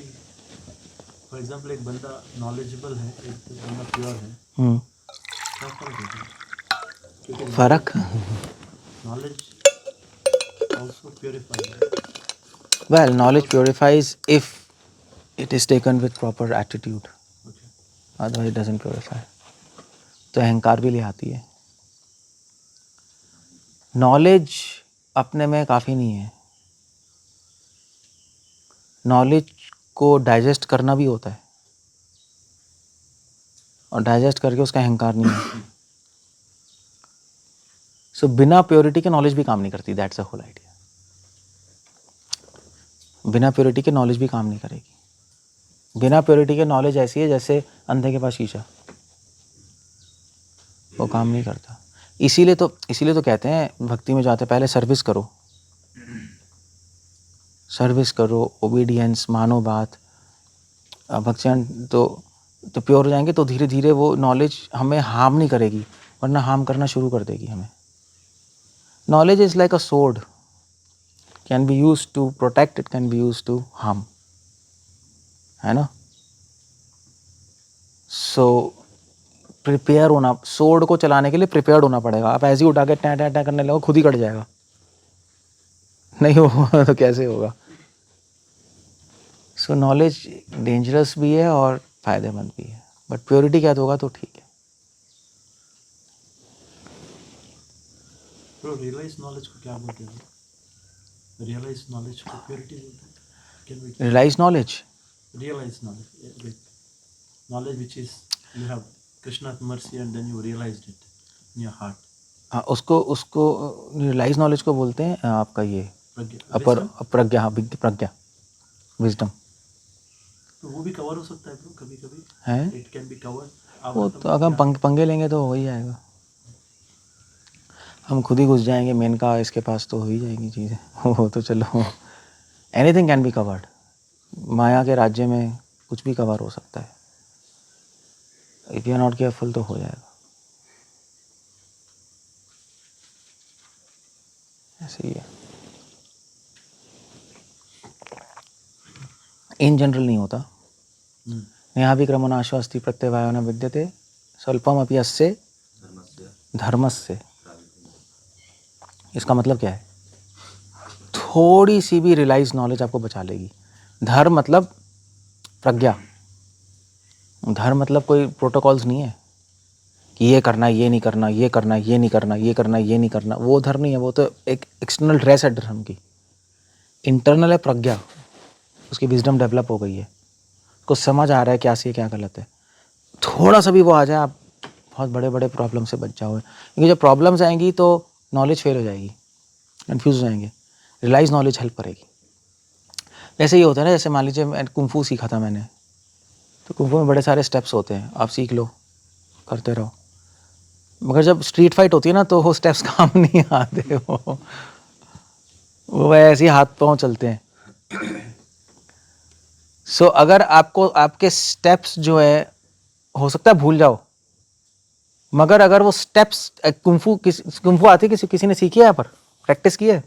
फॉर एग्जांपल एक बंदा नॉलेजेबल है, एक बंदा प्योर है, क्या फर्क होता है? क्योंकि फर्क knowledge also purifies. Well knowledge purifies if it is taken with proper attitude, Okay. otherwise it doesn't purify। तो अहंकार भी ले आती है। नॉलेज अपने में काफ़ी नहीं है, नॉलेज को डाइजेस्ट करना भी होता है, और डाइजेस्ट करके उसका अहंकार नहीं है। सो बिना प्योरिटी के नॉलेज भी काम नहीं करती, दैट्स अ होल आइडिया। बिना प्योरिटी के नॉलेज भी काम नहीं करेगी। बिना प्योरिटी के नॉलेज ऐसी है जैसे अंधे के पास शीशा, वो काम नहीं करता। इसीलिए तो कहते हैं भक्ति में जाते पहले सर्विस करो, सर्विस करो, ओबीडियंस मानो बात। भक्तियान तो प्योर हो जाएंगे तो धीरे धीरे वो नॉलेज हमें हार्म नहीं करेगी, वरना हार्म करना शुरू कर देगी हमें। Knowledge is like a sword, can be use to protect, it can be use to harm, है ना। सो प्रिपेयर होना, सोर्ड को चलाने के लिए प्रिपेयर्ड होना पड़ेगा। आप ऐसे ही उठा के टैं टैं टैं करने लगो, खुद ही कट जाएगा, नहीं हो तो कैसे होगा। सो नॉलेज डेंजरस भी है और फ़ायदेमंद भी है, बट प्योरिटी क्या होगा तो ठीक है। तो रियलाइज नॉलेज को क्या बोलते हैं? रियलाइज नॉलेज को प्योरिटी बोलते हैं? Can we realise knowledge, realize knowledge, like knowledge which is you have Krishna's mercy and then you realized it in your heart. हाँ उसको रियलाइज नॉलेज को बोलते हैं आपका ये अपर Wisdom? प्रज्ञा, हाँ प्रज्ञा, विजडम तो वो भी कवर हो सकता है ब्रो, कभी कभी है। It can B cover. वो तो अगर हम पंगे लेंगे तो हो ही जाएगा, हम खुद ही घुस जाएंगे मेनका इसके पास तो हो ही जाएगी चीज़ें। वो तो चलो, एनीथिंग कैन बी कवर्ड। माया के राज्य में कुछ भी कवर हो सकता है, if you are not careful तो हो जाएगा, ऐसे ही है। इन जनरल नहीं होता। यहाँ भी क्रमनाशो अस्ति प्रत्यवायो न विद्यते स्वल्पम अपि अस्य धर्मस्य। इसका मतलब क्या है? थोड़ी सी भी रियलाइज नॉलेज आपको बचा लेगी। धर्म मतलब प्रज्ञा। धर्म मतलब कोई प्रोटोकॉल्स नहीं है कि ये करना, ये नहीं करना, ये करना, ये नहीं करना, ये करना, ये नहीं करना। वो धर्म नहीं है, वो तो एक एक्सटर्नल ड्रेस है धर्म की। इंटरनल है प्रज्ञा, उसकी विजडम डेवलप हो गई है, उसको समझ आ रहा है क्या सही क्या गलत है। थोड़ा सा भी वो आ जाए, आप बहुत बड़े बड़े प्रॉब्लम से बच जाओगे। क्योंकि जब प्रॉब्लम्स आएंगी तो नॉलेज फेल हो जाएगी, कन्फ्यूज हो जाएंगे। रियलाइज नॉलेज हेल्प करेगी। जैसे ये होता है ना, जैसे मान लीजिए मैं कुंफू सीखा था मैंने, तो कुंफू में बड़े सारे स्टेप्स होते हैं, आप सीख लो, करते रहो। मगर जब स्ट्रीट फाइट होती है ना, तो वो स्टेप्स काम नहीं आते, वो ऐसे ही हाथ पांव चलते हैं। सो अगर आपको आपके स्टेप्स जो है हो सकता है भूल जाओ, मगर अगर वो स्टेप्स कुंफू आती है, किसी ने सीखी है यहाँ पर, प्रैक्टिस की है?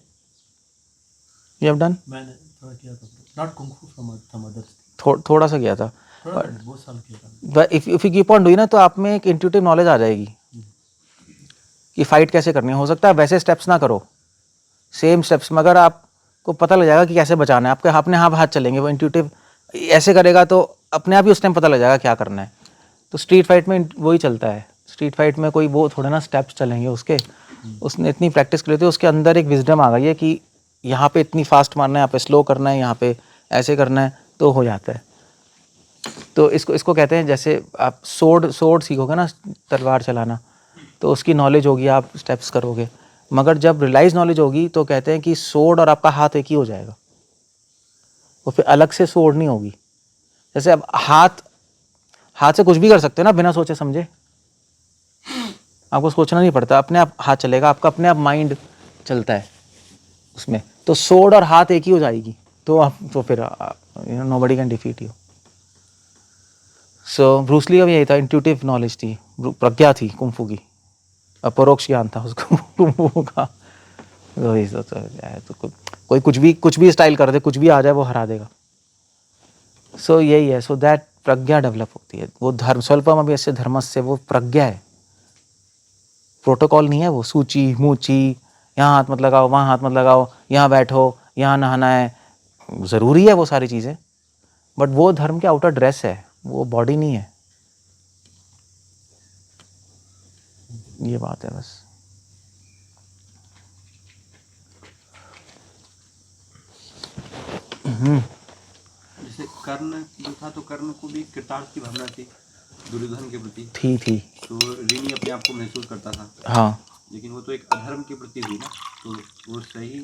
You have done? मैंने थोड़ा किया था, नॉट कुंफू फ्रॉम अदर्स, थोड़ा सा किया था। बहुत साल किया था। But if you keep on doing ना, तो आप में एक इंट्यूटिव नॉलेज आ जाएगी कि फाइट कैसे करनी है। हो सकता है वैसे स्टेप्स ना करो, सेम स्टेप्स, मगर आपको पता लग जाएगा कि कैसे बचाना है। आपके अपने हाथ चलेंगे, वो इंट्यूटिव ऐसे करेगा तो अपने आप ही उस टाइम पता लग जाएगा क्या करना है। तो स्ट्रीट फाइट में वही चलता है। स्ट्रीट फाइट में कोई वो थोड़े ना स्टेप्स चलेंगे उसके, उसने इतनी प्रैक्टिस कर ली थी, उसके अंदर एक विजडम आ गई है कि यहाँ पे इतनी फास्ट मारना है, यहाँ पे स्लो करना है, यहाँ पे ऐसे करना है, तो हो जाता है। तो इसको कहते हैं, जैसे आप सोर्ड सीखोगे ना, तलवार चलाना, तो उसकी नॉलेज होगी, आप स्टेप्स करोगे। मगर जब रियलाइज नॉलेज होगी तो कहते हैं कि सोर्ड और आपका हाथ एक ही हो जाएगा, वो फिर अलग से सोर्ड नहीं होगी। जैसे अब हाथ से कुछ भी कर सकते हो ना बिना सोचे समझे, आपको सोचना नहीं पड़ता, अपने आप हाथ चलेगा, आपका अपने आप माइंड चलता है उसमें। तो सोर्ड और हाथ एक ही हो जाएगी, तो फिर nobody can defeat you. So Bruce Lee का भी यही था, इंट्यूटिव नॉलेज थी, प्रज्ञा थी कुंफू की, अपरोक्ष ज्ञान था उसको कुंफू का। तो कोई कुछ भी स्टाइल कर दे, कुछ भी आ जाए, वो हरा देगा। सो यही है, सो दैट प्रज्ञा डेवलप होती है। वो धर्म स्वल्पम अभी ऐसे धर्मस्य, वो प्रज्ञा है, प्रोटोकॉल नहीं है वो। सूची मूची, यहाँ हाथ मत लगाओ, वहाँ हाथ मत लगाओ, यहाँ बैठो, यहाँ नहाना है, ज़रूरी है वो सारी चीज़ें, बट वो धर्म के आउटर ड्रेस है, वो बॉडी नहीं है। ये बात है बस। जैसे कर्ण जो था, तो कर्ण को भी कृतार्थ की भावना थी दुर्योधन के प्रति, थी तो ऋणी अपने आप को महसूस करता था। हाँ, लेकिन वो तो एक अधर्म के प्रति हुई ना, तो वो सही है?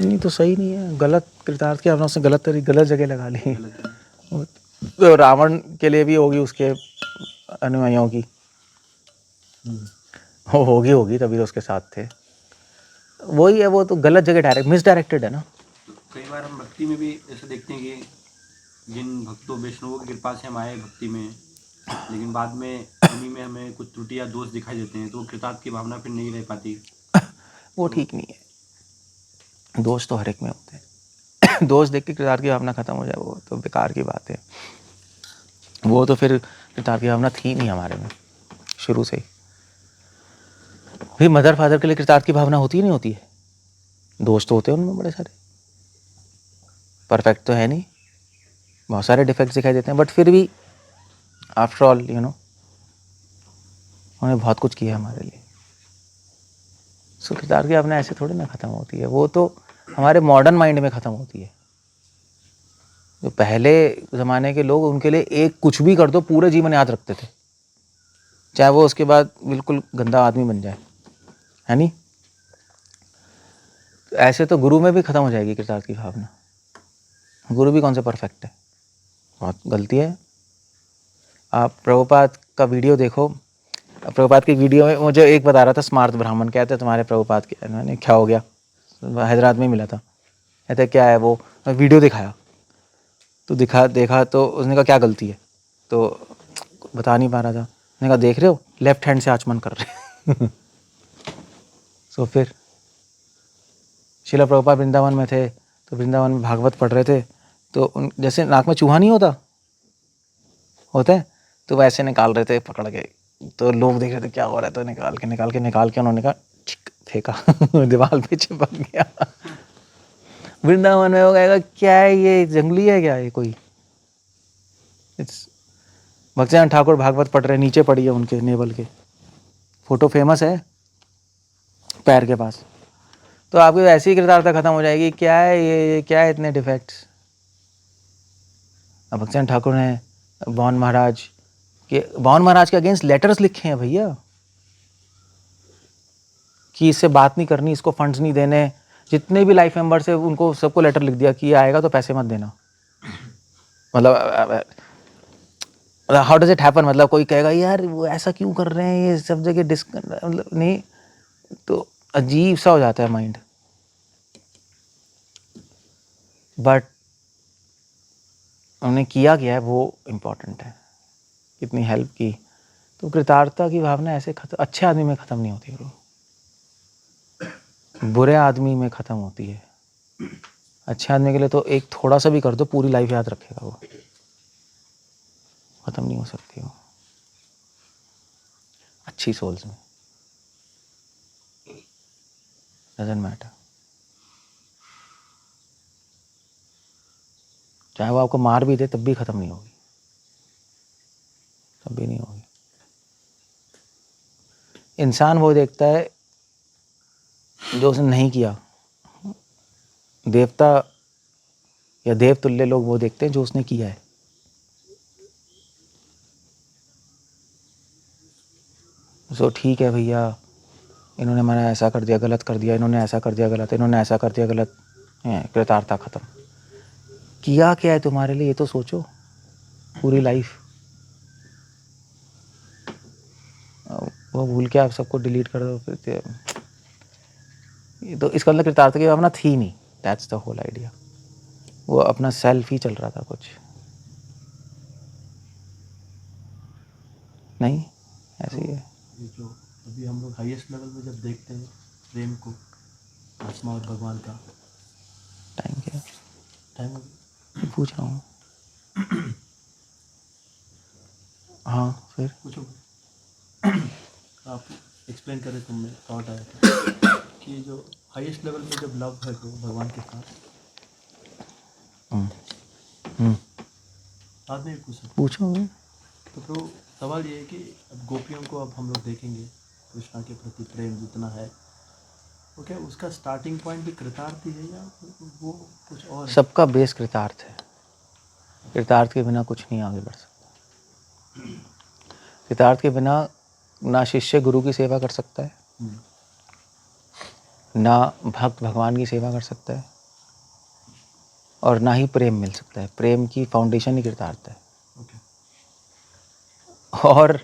नहीं तो सही नहीं है, गलत कृतार्थ की भावना उसने गलत जगह लगा ली। गलत है। तो रावण के लिए भी होगी, उसके अनुयायियों की वो होगी, तभी तो उसके साथ थे। वही है, वो तो गलत जगह मिसडायरेक्टेड है ना। तो कई बार हम भक्ति में भी ऐसे देखते हैं कि जिन भक्तों वैष्णवों की कृपा से हम आए भक्ति में, लेकिन बाद में उन्हीं में हमें कुछ त्रुटियां दोष दिखाई देते हैं, तो कृतार्थ की भावना फिर नहीं रह पाती। वो ठीक नहीं है, दोष तो हर एक में होते हैं। दोष देख के कृतार्थ की भावना खत्म हो जाए, वो तो बेकार की बात है। वो तो फिर कृतार्थ की भावना थी नहीं हमारे में शुरू से ही। भाई मदर फादर के लिए कृतार्थ की भावना होती ही नहीं होती है, दोष तो होते हैं उनमें बड़े सारे, परफेक्ट तो है नहीं, बहुत सारे डिफेक्ट्स दिखाई देते हैं, बट फिर भी आफ्टर ऑल उन्होंने बहुत कुछ किया हमारे लिए। सो कृतार्थ की भावना ऐसे थोड़ी ना ख़त्म होती है, वो तो हमारे मॉडर्न माइंड में ख़त्म होती है। जो पहले ज़माने के लोग, उनके लिए एक कुछ भी कर दो पूरे जीवन याद रखते थे, चाहे वो उसके बाद बिल्कुल गंदा आदमी बन जाए, है नहीं। ऐसे तो गुरु में भी ख़त्म हो जाएगी कृतार्थ की भावना। गुरु भी कौन से परफेक्ट है, बहुत गलती है। आप प्रभुपाद का वीडियो देखो, प्रभुपाद की वीडियो में मुझे एक बता रहा था, स्मार्त ब्राह्मण, कहते हैं तुम्हारे प्रभुपाद के, मैंने क्या हो गया, हैदराबाद में मिला था, कहते क्या है वो, वीडियो दिखाया तो देखा तो उसने कहा क्या गलती है, तो बता नहीं पा रहा था। उसने कहा देख रहे हो, लेफ्ट हैंड से आचमन कर रहे। सो फिर शिला प्रभुपाद वृंदावन में थे, तो वृंदावन में भागवत पढ़ रहे थे, तो जैसे नाक में चूहा नहीं होता है, तो वैसे निकाल रहे थे पकड़ के, तो लोग देख रहे थे क्या हो रहा है, तो निकाल के उन्होंने कहा छिक, फेंका दीवार पे चिपक गया। वृंदावन में हो गएगा क्या है ये, जंगली है क्या ये कोई? भक्तिनाथ ठाकुर भागवत पढ़ रहे, नीचे पड़ी है उनके नेवल के, फोटो फेमस है पैर के पास। तो आपकी वैसी ही कृतार्थता खत्म हो जाएगी, क्या है ये क्या है इतने डिफेक्ट्स। अब भक्तिनाथ ठाकुर ने बौन महाराज के अगेंस्ट लेटर्स लिखे हैं भैया, कि इससे बात नहीं करनी, इसको फंड्स नहीं देने। जितने भी लाइफ मेंबर्स है उनको सबको लेटर लिख दिया कि ये आएगा तो पैसे मत देना। मतलब हाउ डज इट हैपन, मतलब कोई कहेगा यार वो ऐसा क्यों कर रहे हैं, ये सब जगह मतलब नहीं, तो अजीब सा हो जाता है माइंड। बट उन्होंने किया क्या है वो इम्पोर्टेंट है, कितनी हेल्प की। तो कृतार्थता की भावना ऐसे अच्छे आदमी में ख़त्म नहीं होती है, बुरे आदमी में ख़त्म होती है। अच्छे आदमी के लिए तो एक थोड़ा सा भी कर दो पूरी लाइफ याद रखेगा, वो ख़त्म नहीं हो सकती वो। अच्छी सोल्स में डजंट मैटर, चाहे वो आपको मार भी दे तब भी ख़त्म नहीं होगी, तब भी नहीं होगी। इंसान वो देखता है जो उसने नहीं किया, देवता या देवतुल्य लोग वो देखते हैं जो उसने किया है। सो ठीक है भैया, इन्होंने मैंने ऐसा कर दिया, गलत कर दिया, इन्होंने ऐसा कर दिया गलत, इन्होंने ऐसा कर दिया गलत, कृतार्थता खत्म। किया क्या है तुम्हारे लिए ये तो सोचो, पूरी लाइफ। वो भूल के आप सबको डिलीट कर दो फिर, ये तो इसका मतलब कृतार्थता की भावना थी नहीं। That's the whole idea. वो अपना सेल्फ ही चल रहा था कुछ नहीं, ऐसे ही है। ये जो अभी हम लोग हाईएस्ट लेवल में जब देखते हैं प्रेम को, आत्मा और भगवान का, टाइम क्या टाइम पूछ रहा हूँ। हाँ फिर पूछो आप एक्सप्लेन करें, तुमने थॉट आया था कि जो हाईएस्ट लेवल में जब लव है तो भगवान के साथ, बाद में भी पूछ सकते पूछो। तो सवाल ये है कि अब गोपियों को अब हम लोग देखेंगे, कृष्णा के प्रति प्रेम जितना है, वो क्या उसका स्टार्टिंग पॉइंट भी कृतार्थ ही है या वो कुछ और है? सबका बेस कृतार्थ है। कृतार्थ के बिना कुछ नहीं आगे बढ़ सकता। कृतार्थ के बिना ना शिष्य गुरु की सेवा कर सकता है, ना भक्त भगवान की सेवा कर सकता है, और ना ही प्रेम मिल सकता है। प्रेम की फाउंडेशन ही कृतार्थ है। और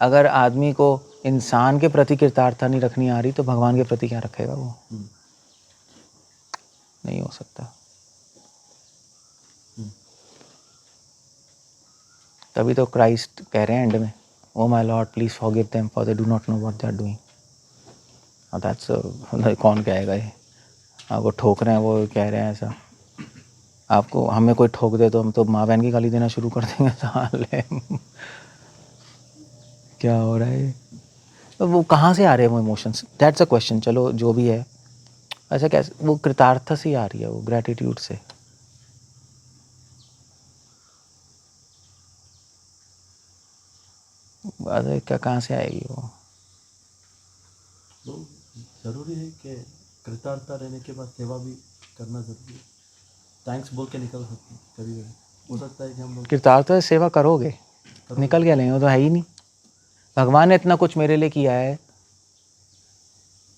अगर आदमी को इंसान के प्रति कृतार्थता नहीं रखनी आ रही तो भगवान के प्रति क्या रखेगा वो? नहीं हो सकता। तभी तो क्राइस्ट कह रहे हैं एंड में, O my lord please forgive them for they do not know what they are doing. That's कौन कहेगा ये? आपको ठोक रहे हैं वो कह रहे हैं ऐसा। आपको हमें कोई ठोक दे तो हम तो माँ बहन की गाली देना शुरू कर देंगे। साले क्या हो रहा है? तो वो कहाँ से आ रहे हैं वो इमोशंस? That's a question. चलो जो भी है, ऐसा कैसे वो कृतार्थ से ही आ रही है, वो ग्रेटिट्यूड से। अरे क्या कहाँ से आएगी वो? तो ज़रूरी है कि कृतार्थता रहने के बाद सेवा भी करना ज़रूरी है। थैंक्स बोल के निकल सकते हैं कभी कभी, हो सकता है कि हम लोग कृतार्थ से सेवा करोगे, निकल क्या लेंगे? वो तो है ही नहीं। भगवान ने इतना कुछ मेरे लिए किया है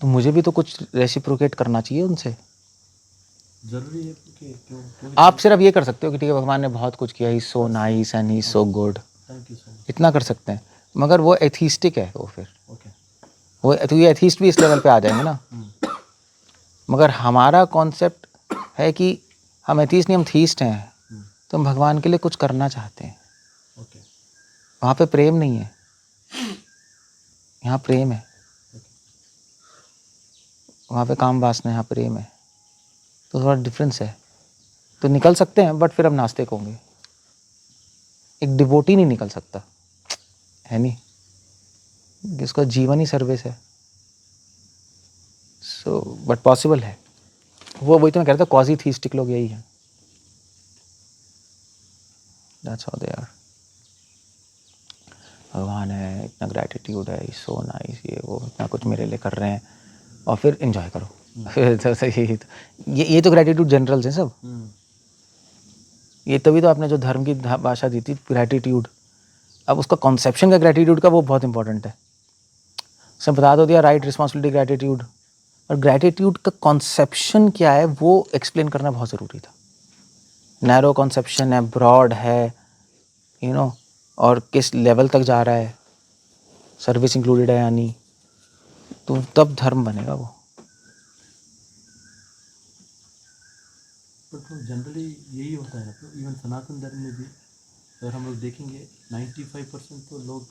तो मुझे भी तो कुछ रेसिप्रोकेट करना चाहिए उनसे। ज़रूरी है कि क्यों आप सिर्फ ये कर सकते हो कि ठीक है भगवान ने बहुत कुछ किया, he so nice and he so good, thank you so much. इतना कर सकते हैं। मगर वो एथीस्टिक है वो, फिर ओके, वो तो ये एथीस्ट भी इस लेवल पे आ जाएंगे ना। मगर हमारा कॉन्सेप्ट है कि हम एथीस्ट नहीं, हम थीस्ट हैं। तो हम भगवान के लिए कुछ करना चाहते हैं। ओके, वहाँ पे प्रेम नहीं है, यहाँ प्रेम है। वहाँ पे काम वासना है, यहाँ प्रेम है। तो थोड़ा डिफरेंस है। तो निकल सकते हैं, बट फिर हम नास्तिक होंगे। एक डिवोटी नहीं निकल सकता, है नहीं, जिसका जीवन ही सर्विस है। सो बट पॉसिबल है। वही तो मैं कह रहा था, क्वाजी थीस्टिक लोग यही हैं। That's how they are. भगवान है, इतना ग्रैटिट्यूड है, सो नाइस, ये वो इतना कुछ मेरे लिए कर रहे हैं, और फिर एंजॉय करो। ये तो ग्रैटिट्यूड जनरल्स हैं सब। ये तभी तो आपने जो धर्म की भाषा दी थी, ग्रैटिट्यूड, अब उसका कॉन्सेप्शन का ग्रैटिट्यूड का वो बहुत इंपॉर्टेंट है। सब बता दो दिया, राइट, रिस्पॉन्सिबिलिटी, ग्रैटिट्यूड, और ग्रैटिट्यूड का कॉन्सेप्शन क्या है वो एक्सप्लेन करना बहुत ज़रूरी था। नैरो कॉन्सेप्शन है, ब्रॉड है, यू नो, और किस लेवल तक जा रहा है, सर्विस इंक्लूडेड है या नहीं, तो तब धर्म बनेगा वो। तो जनरली यही होता है ना, तो इवन सनातन धर्म में भी अगर हम लोग देखेंगे 95% तो लोग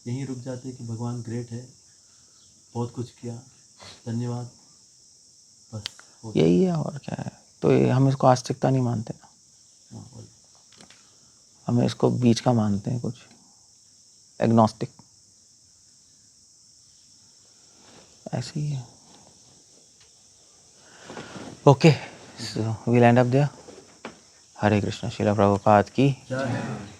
यहीं रुक जाते हैं कि भगवान ग्रेट है, बहुत कुछ किया, धन्यवाद, बस हो गया। यही है और क्या है। तो ये हम इसको आस्तिकता नहीं मानते ना, हाँ, वही। हमें इसको बीच का मानते हैं, कुछ एग्नोस्टिक, ऐसे ही है। Okay, so we'll end up there. Hare Krishna. Srila Prabhupada की जय।